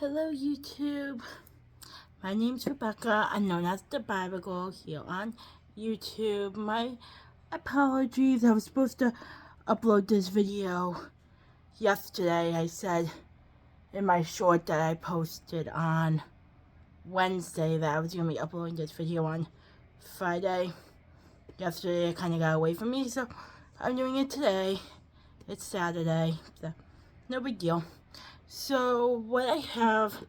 Hello YouTube, my name's Rebecca. I'm known as the Bible Girl here on YouTube. My apologies, I was supposed to upload this video yesterday. I said in my short that I posted on Wednesday that I was going to be uploading this video on Friday. Yesterday it kind of got away from me, so I'm doing it today. It's Saturday, so no big deal. So what I have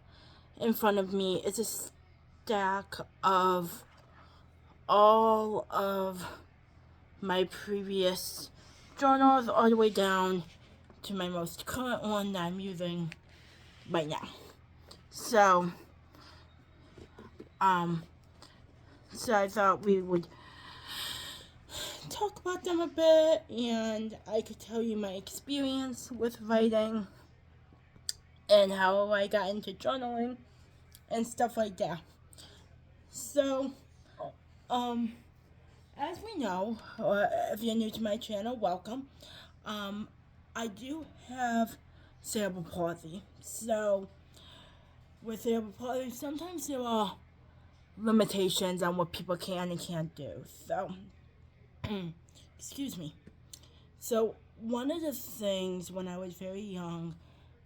in front of me is a stack of all of my previous journals all the way down to my most current one that I'm using right now. So I thought we would talk about them a bit, and I could tell you my experience with writing and how I got into journaling and stuff like that. So, as we know, or if you're new to my channel, welcome. I do have cerebral palsy. So, with cerebral palsy, sometimes there are limitations on what people can and can't do. So, excuse me. So, one of the things when I was very young,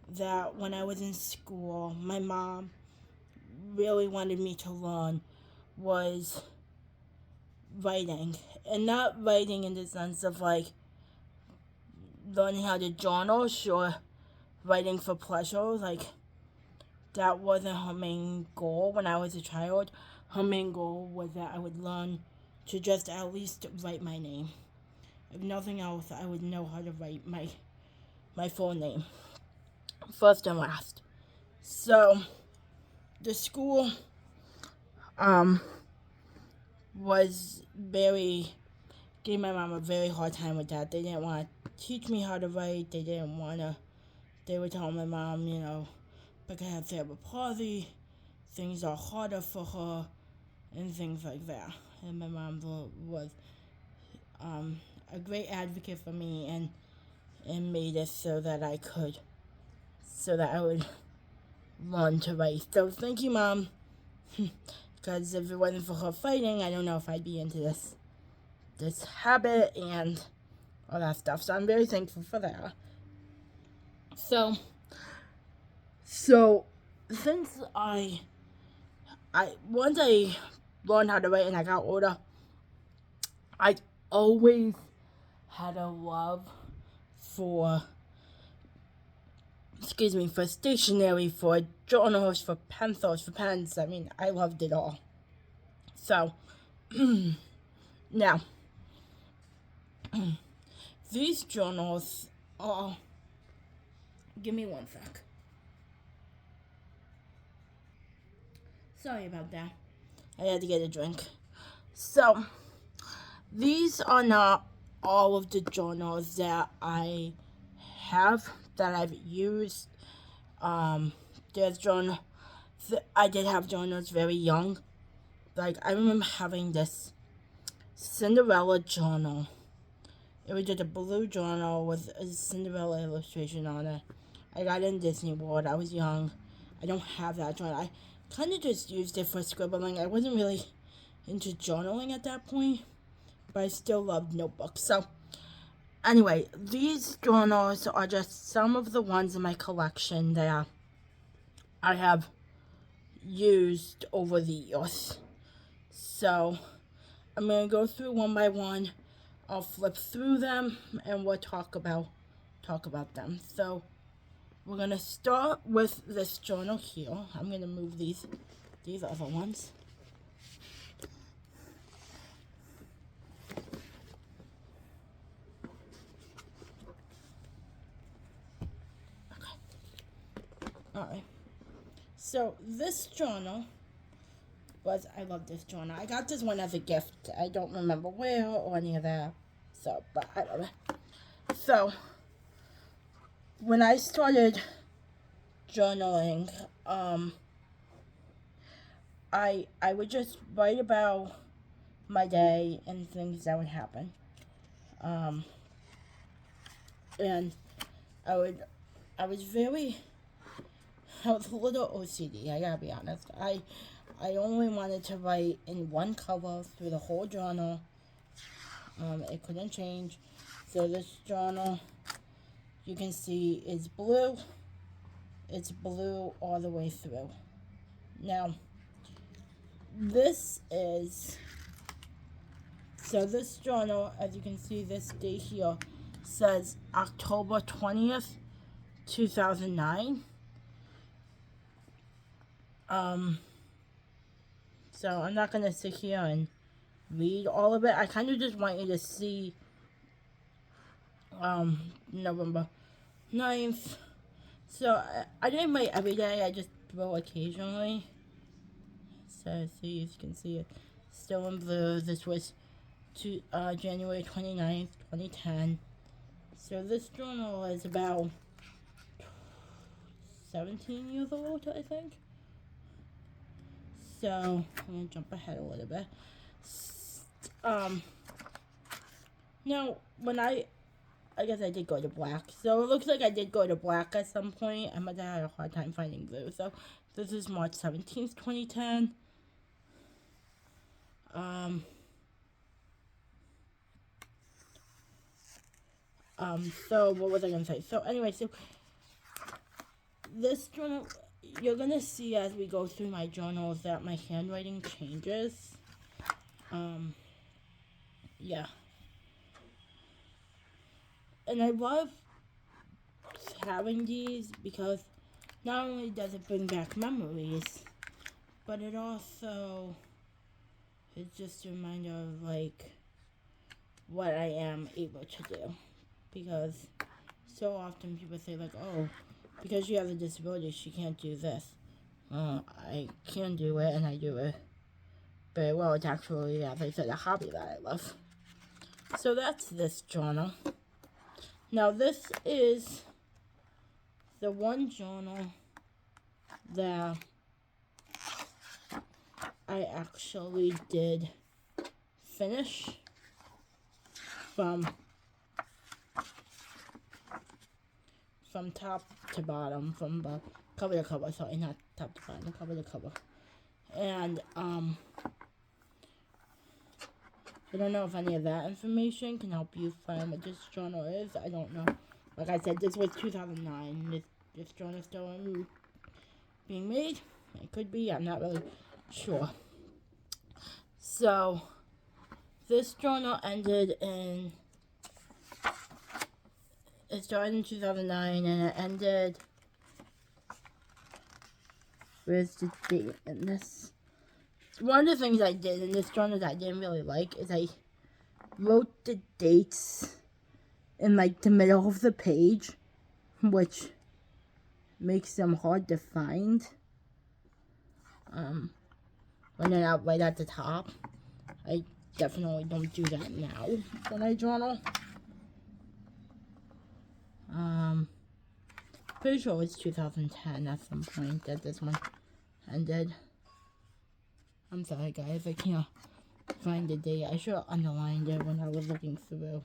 that when I was in school, my mom really wanted me to learn was writing. And not writing in the sense of like learning how to journal, sure, writing for pleasure, like that wasn't her main goal when I was a child. Her main goal was that I would learn to just at least write my name. If nothing else, I would know how to write my full name, first and last. So the school was gave my mom a very hard time with that. They didn't want to teach me how to write. They were telling my mom, because I have cerebral palsy, things are harder for her, and things like that. And my mom was a great advocate for me and made it so that I would learn to write. So thank you, Mom. Because if it wasn't for her fighting, I don't know if I'd be into this habit and all that stuff. So I'm very thankful for that. So since once I learned how to write and I got older, I always had a love for stationery, for journals, for pencils, for pens. I mean, I loved it all. So, now, these journals are, give me one sec. Sorry about that. I had to get a drink. So, these are not all of the journals that I have, that I've used. There's journal. I did have journals very young. Like, I remember having this Cinderella journal. It was just a blue journal with a Cinderella illustration on it. I got it in Disney World. I was young. I don't have that journal. I kind of just used it for scribbling. I wasn't really into journaling at that point, but I still loved notebooks. So, anyway, these journals are just some of the ones in my collection that I have used over the years. So, I'm going to go through one by one. I'll flip through them and we'll talk about them. So, we're going to start with this journal here. I'm going to move these other ones. Okay. Alright. So, this journal I love this journal. I got this one as a gift. I don't remember where or any of that. So, but I love it. So, when I started journaling, I would just write about my day and things that would happen. And I was very I was a little OCD, I gotta be honest. I only wanted to write in one color through the whole journal. It couldn't change. So this journal, you can see, is blue. It's blue all the way through. Now, this journal, as you can see, this date here says October 20th, 2009. So I'm not going to sit here and read all of it. I kind of just want you to see November 9th. So I didn't write every day, I just wrote occasionally. So see, as you can see it, still in blue. This was January 29th, 2010. So this journal is about 17 years old, I think. So I'm gonna jump ahead a little bit. Now when I guess I did go to black. So it looks like I did go to black at some point. I must have had a hard time finding blue. So this is March 17th, 2010. So what was I gonna say? So anyway, so this journal, you're gonna see as we go through my journals that my handwriting changes. Yeah. And I love having these because not only does it bring back memories, but it also is just a reminder of like what I am able to do. Because so often people say like, oh, because you have a disability, she can't do this. I can do it, and I do it very well. It's actually, as I said, a hobby that I love. So that's this journal. Now this is the one journal that I actually did finish from top to bottom, from the cover to cover, sorry, not top to bottom, cover to cover. And I don't know if any of that information can help you find what this journal is. I don't know. Like I said, this was 2009. This journal is still being made. It could be. I'm not really sure. So this journal it started in 2009 and it ended. Where's the date in this? One of the things I did in this journal that I didn't really like is I wrote the dates in like the middle of the page, which makes them hard to find when they're not right at the top. I definitely don't do that now when I journal. Pretty sure it's 2010 at some point that this one ended. I'm sorry guys, I can't find the date. I should have underlined it when I was looking through.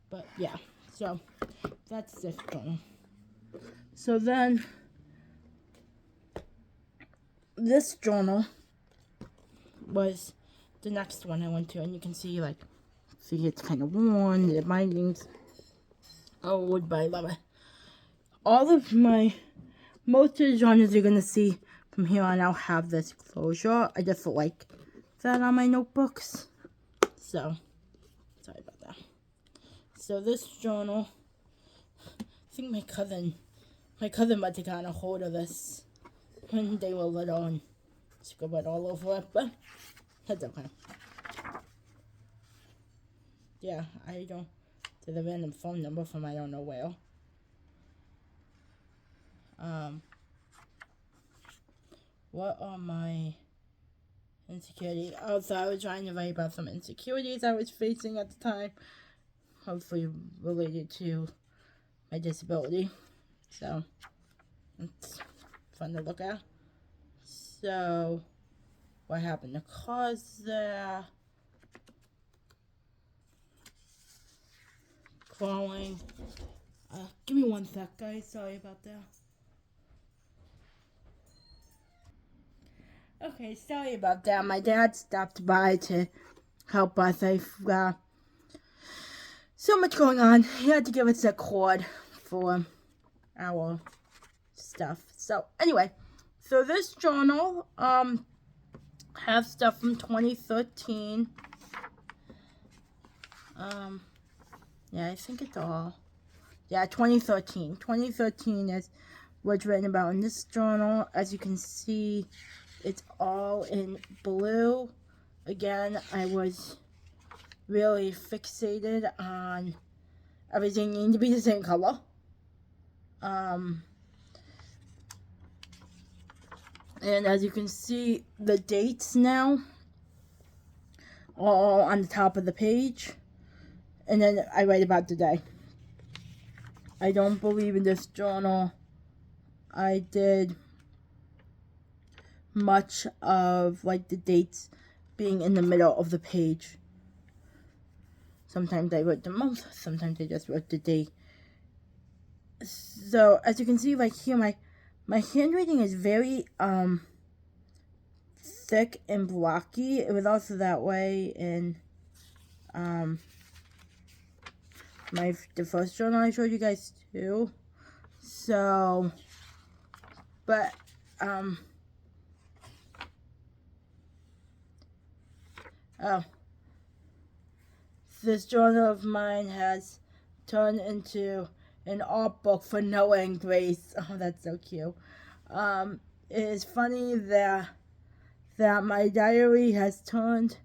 But yeah, so that's this journal. So then this journal was the next one I went to, and you can see it's kind of worn, the bindings are old, but I love it. Most of the journals you're gonna see from here on out have this closure. I just like that on my notebooks. So, sorry about that. So this journal, I think my cousin might have gotten a hold of this when they were little and scribbled all over it, but that's okay. Yeah, there's a random phone number from I don't know where. What are my insecurities? Oh, so I was trying to write about some insecurities I was facing at the time, hopefully related to my disability. So, it's fun to look at. So, what happened to cause that? Crawling. Give me one sec, guys. Sorry about that. Okay, sorry about that. My dad stopped by to help us. I've got so much going on. He had to give us a cord for our stuff. So anyway, so this journal has stuff from 2013. Yeah, I think it's all. Yeah, 2013. 2013 is what's written about in this journal. As you can see, it's all in blue. Again, I was really fixated on everything needing to be the same color. And as you can see, the dates now are all on the top of the page. And then I write about the day. I don't believe in this journal I did much of like the dates being in the middle of the page. Sometimes I wrote the month, sometimes I just wrote the day. So as you can see right here, my handwriting is very thick and blocky. It was also that way in the first journal I showed you guys too. So, but this journal of mine has turned into an art book for Noah and Grace. Oh, that's so cute. It is funny that my diary has turned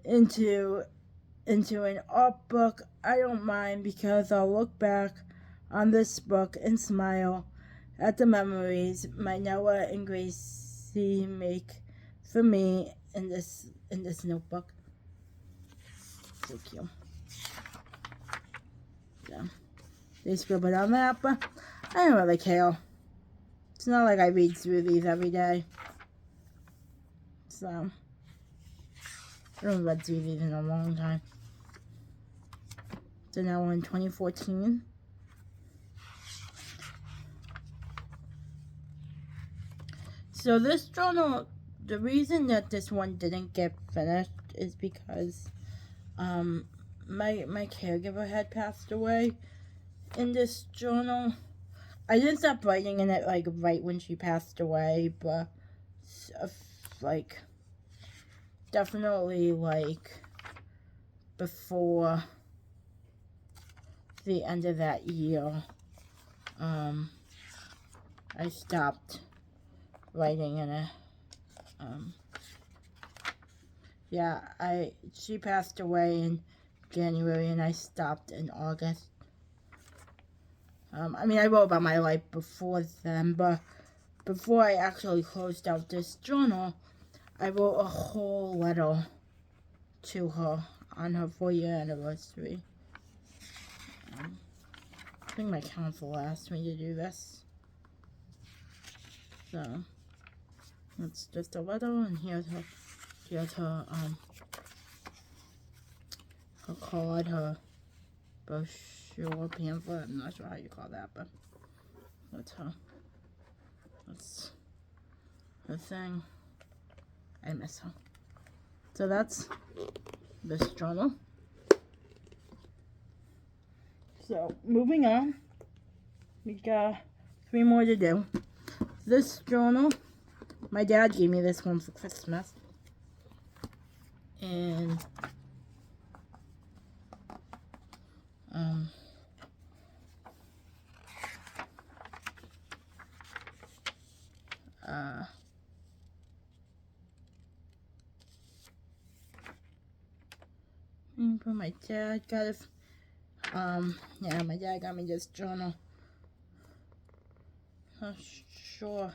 into an art book. I don't mind, because I'll look back on this book and smile at the memories my Noah and Gracie make for me in this notebook. So cute. Yeah. They scribbled on that, but I don't really care. It's not like I read through these every day. So, I haven't read through these in a long time. So now we're in 2014. So this journal, the reason that this one didn't get finished is because my caregiver had passed away. In this journal, I didn't stop writing in it like right when she passed away, but like definitely like before the end of that year, I stopped writing in it. Yeah, she passed away in January and I stopped in August. I mean, I wrote about my life before then, but before I actually closed out this journal, I wrote a whole letter to her on her 4-year anniversary. I think my counsel asked me to do this. So, it's just a letter, and here's her card, her brochure, pamphlet. I'm not sure how you call that, but that's her. That's her thing. I miss her. So that's this journal. So moving on, we got 3 more to do. This journal, my dad gave me this one for Christmas, and my dad got it. Yeah, my dad got me this journal. Not sure.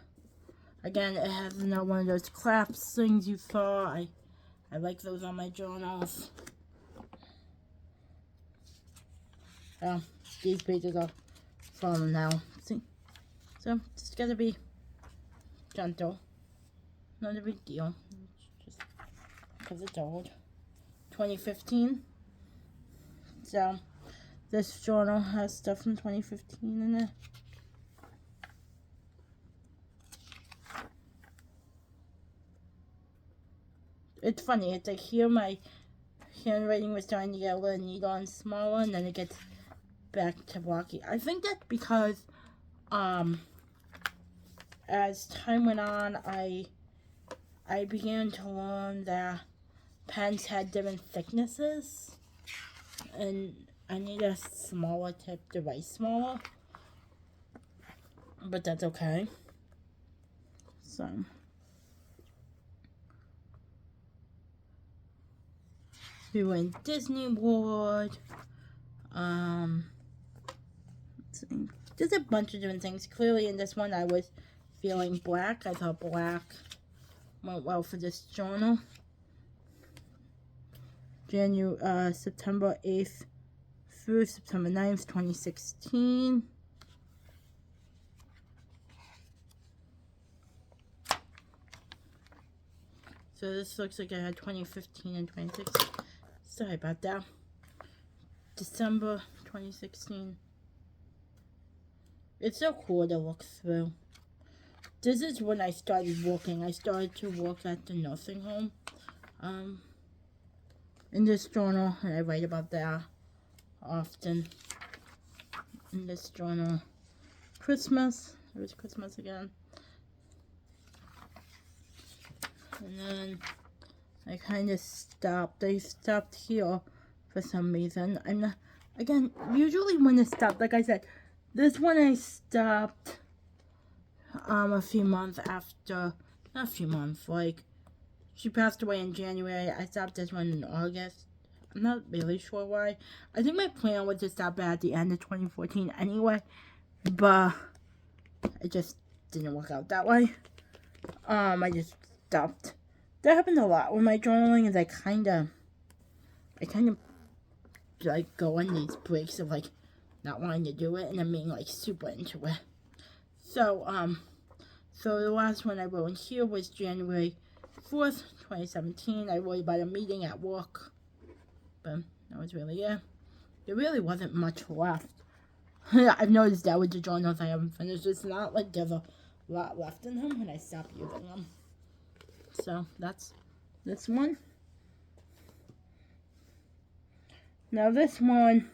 Again, it has another one of those crafts things you saw. I like those on my journals. These pages are falling now. See? So, just gotta be gentle. Not a big deal. Just because it's old. 2015. So, this journal has stuff from 2015 in it. it's funny. It's like here my handwriting was starting to get a little neater and smaller, and then it gets back to blocky. I think that's because as time went on, I began to learn that pens had different thicknesses, and I need a smaller tip to write smaller, but that's okay. So we went Disney World. Let's see. There's a bunch of different things. Clearly in this one I was feeling black. I thought black went well for this journal. September 8th through September 9th, 2016. So this looks like I had 2015 and 2016. Sorry about that. December 2016. It's so cool to look through. This is when I started working. I started to work at the nursing home. In this journal, and I write about that often. In this journal, Christmas. It was Christmas again. And then I kind of stopped. I stopped here for some reason. I'm not, again, usually when it stopped, like I said, this one I stopped a few months after, not a few months, like, she passed away in January. I stopped this one in August. I'm not really sure why. I think my plan was to stop at the end of 2014 anyway, but it just didn't work out that way. I just stopped. That happened a lot with my journaling. Is I kind of like go on these breaks of like not wanting to do it and then being like super into it. So so the last one I wrote in here was January 4th, 2017. I wrote about a meeting at work, but that was really it. There really wasn't much left. I've noticed that with the journals I haven't finished. It's not like there's a lot left in them when I stop using them. So that's this one. Now this one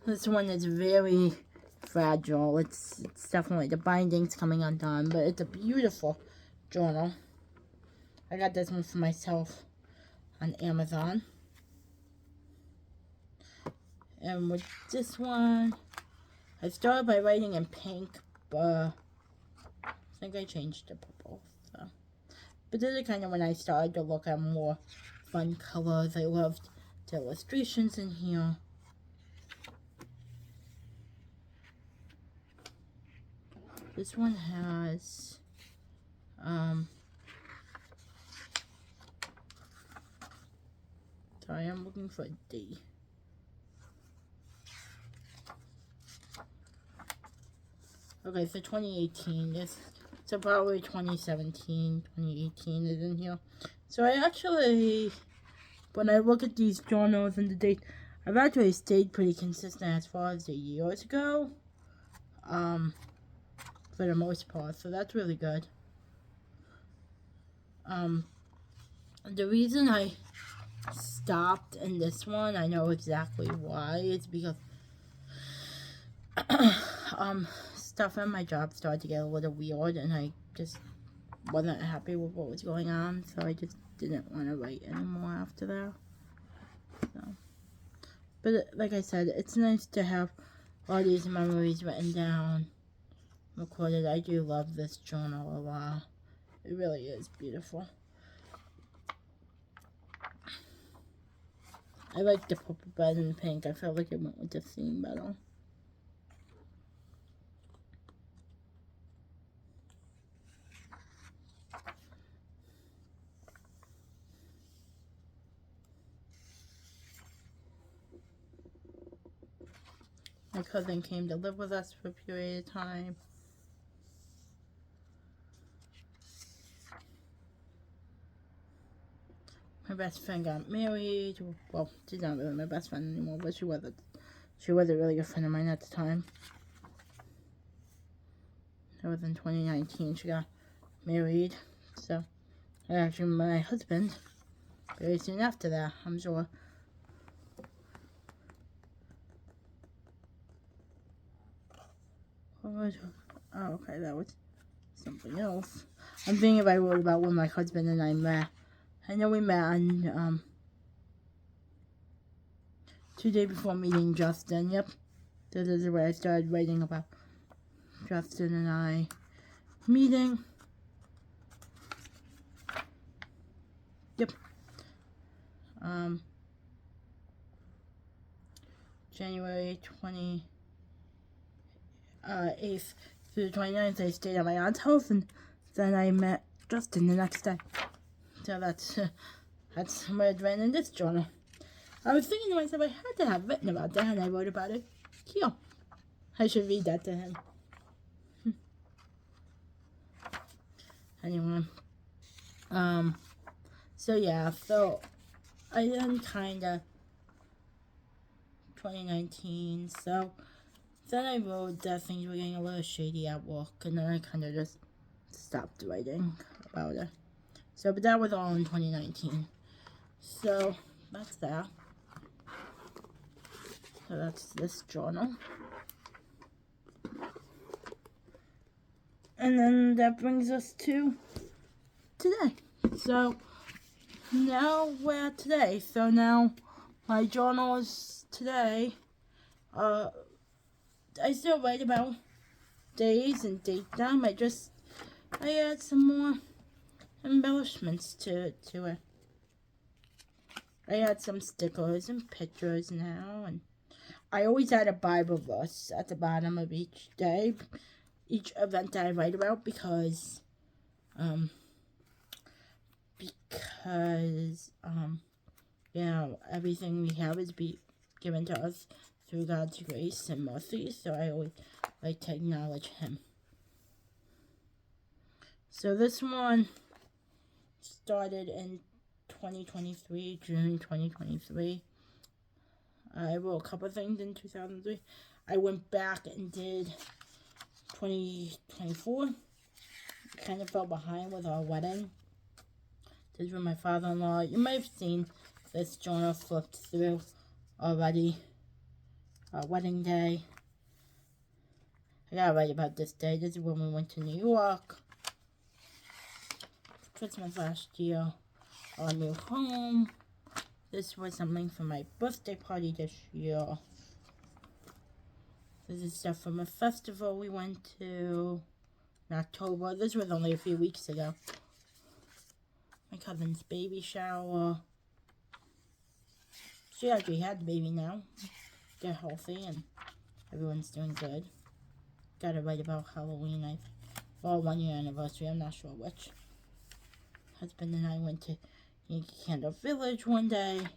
is very fragile. It's definitely, the binding's coming undone, but it's a beautiful journal. I got this one for myself on Amazon. And with this one, I started by writing in pink, but I think I changed to purple. So. But this is kind of when I started to look at more fun colors. I loved the illustrations in here. This one has sorry, I'm looking for a D. Okay, so 2018. So probably 2017, 2018 is in here. So I actually, when I look at these journals and the dates, I've actually stayed pretty consistent as far as the years go. For the most part, so that's really good. The reason I stopped in this one, I know exactly why. It's because stuff at my job started to get a little weird, and I just wasn't happy with what was going on, so I just didn't want to write anymore after that. So, but like I said, it's nice to have all these memories written down, recorded. I do love this journal a lot. It really is beautiful. I like the purple better than the pink. I felt like it went with the theme better. My cousin came to live with us for a period of time. My best friend got married. Well, she's not really my best friend anymore, but she was a really good friend of mine at the time. That was in 2019. She got married. So And actually, my husband very soon after that, I'm sure. Oh, okay, that was something else. I'm thinking if I wrote about when my husband and I met. I know we met on 2 days before meeting Justin. Yep, this is where I started writing about Justin and I meeting. Yep. January 28th through the 29th, I stayed at my aunt's house, and then I met Justin the next day. So that's where it ran in this journal. I was thinking to myself, I had to have written about that, and I wrote about it here. I should read that to him. Anyway, so yeah, so I then kinda 2019, so then I wrote that things were getting a little shady at work, and then I kinda just stopped writing about it. So, but that was all in 2019. So, that's that. So that's this journal. And then that brings us to today. So, now we're at today. So now, my journal is today. I still write about days and date them. I add some more embellishments to it. I add some stickers and pictures now, and I always add a Bible verse at the bottom of each day, each event that I write about, because you know, everything we have is given to us through God's grace and mercy, so I always like to acknowledge Him. So this one started in 2023, June 2023. I wrote a couple of things in 2003. I went back and did 2024. Kind of fell behind with our wedding. This was my father-in-law. You might have seen this journal flipped through already. Our wedding day. I gotta write about this day. This is when we went to New York. Christmas last year. Our new home. This was something for my birthday party this year. This is stuff from a festival we went to in October. This was only a few weeks ago. My cousin's baby shower. She actually had the baby now. They're healthy and everyone's doing good. Gotta write about Halloween, or 1 year anniversary, I'm not sure which. Husband and I went to Yankee Candle Village one day.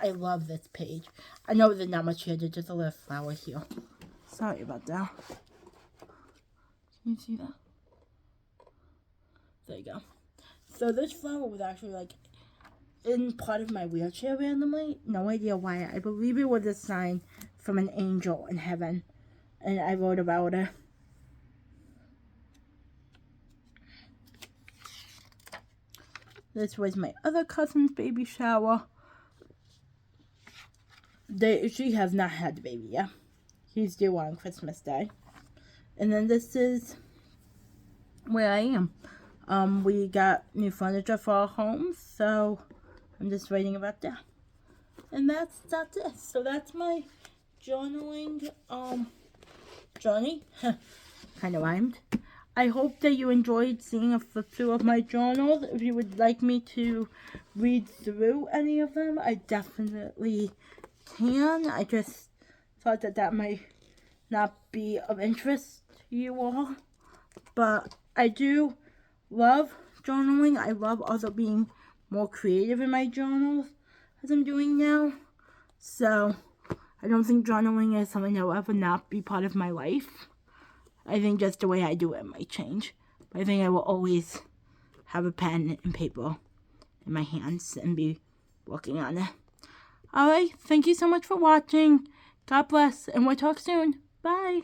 I love this page. I know there's not much here, there's just a little flower here. Sorry about that. Can you see that? There you go. So this flower was actually like in part of my wheelchair randomly. No idea why. I believe it was a sign from an angel in heaven. And I wrote about it. This was my other cousin's baby shower. She has not had the baby yet. He's due on Christmas Day. And then this is where I am. We got new furniture for our home, so I'm just writing about that. And that's it. So that's my journaling journey. Kind of rhymed. I hope that you enjoyed seeing a flip through of my journals. If you would like me to read through any of them, I definitely can. I just thought that might not be of interest to you all. But I do love journaling. I love also being more creative in my journals as I'm doing now. So I don't think journaling is something that will ever not be part of my life. I think just the way I do it might change. But I think I will always have a pen and paper in my hands and be working on it. Alright, thank you so much for watching. God bless, and we'll talk soon. Bye.